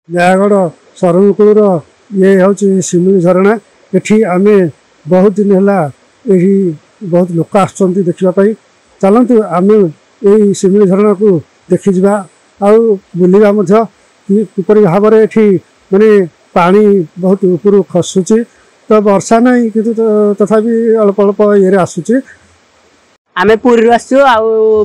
नयागढ़ सरंगपुर ये हूँ शिमिली झरणा एठी आमे बहुत दिन है बहुत लोक आसुँच देखापी चलतु आम यही शिमिली झरणा को देखी जा बुलवा किपर भाव में माने पानी बहुत ऊपर खसुची तो वर्षा ना कि तथापि अल्प अल्प ये आसूची आम पुरी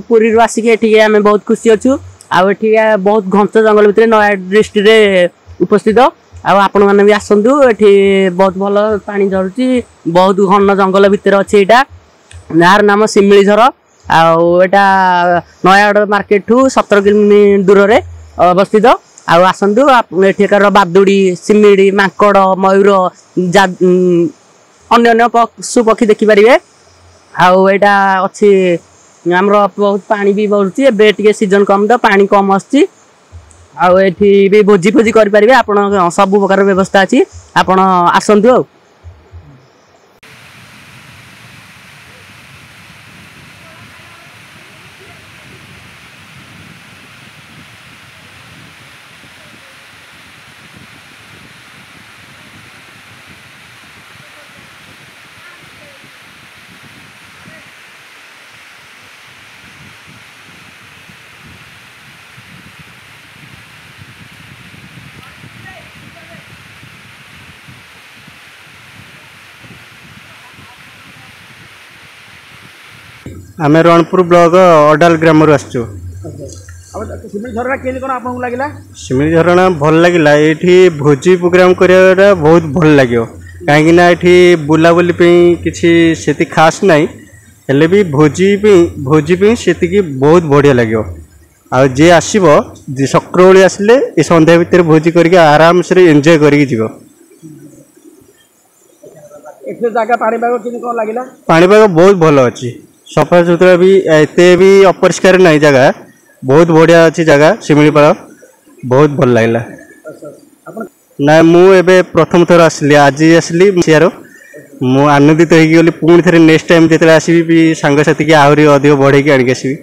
पुरी आसिक आम बहुत खुशी अच्छु आठी बहुत घंट जंगल भितर नया डिस्ट्रिक्ट उपस्थित आपण मैंने भी आसतु ये बहुत भल पानी झरुची बहुत घन जंगल भितर अच्छे यहाँ यार नाम शिमिली झर आटा नयागढ़ मार्केट ठू 17 किलोमीटर दूर में अवस्थित आसतु एठिकार बादुड़ी सिमिड़ी माकड़ मयूर अन्य पशु पक्षी देखिपारे आटा अच्छी आमर बहुत पानी भी बढ़ुची ए सीजन कम तो पानी कम आसची भी भोजी फोजी करें आप सब प्रकार व्यवस्था अच्छी आपण आसतु आम रणपुर ब्लॉक अडाल ग्राम आसचु शिमिली झरणा भल लगे ये भोजी प्रोग्राम करा बहुत भल लगे कहीं बुलाबुली किसी से खास नाई हेले भी भोजी से बहुत बढ़िया लगे आ जे आसो सक्रोली आसिले ये संध्या भितर भोजी करके आराम से एंजॉय कर पानीपाग बहुत भल अच्छी सफा सुतरा भी एते भी अपरिष्कार नहीं जगह बहुत बढ़िया अच्छी जगह शिमिलीपाल बहुत भल लगे ना मुझे प्रथम थर आसली आज आसली सियार मु आनंदित होगी पुणी थे नेक्स्ट टाइम जो आसवि सांगसाथी की आहरी अधिक बढ़े आनिक आसवि।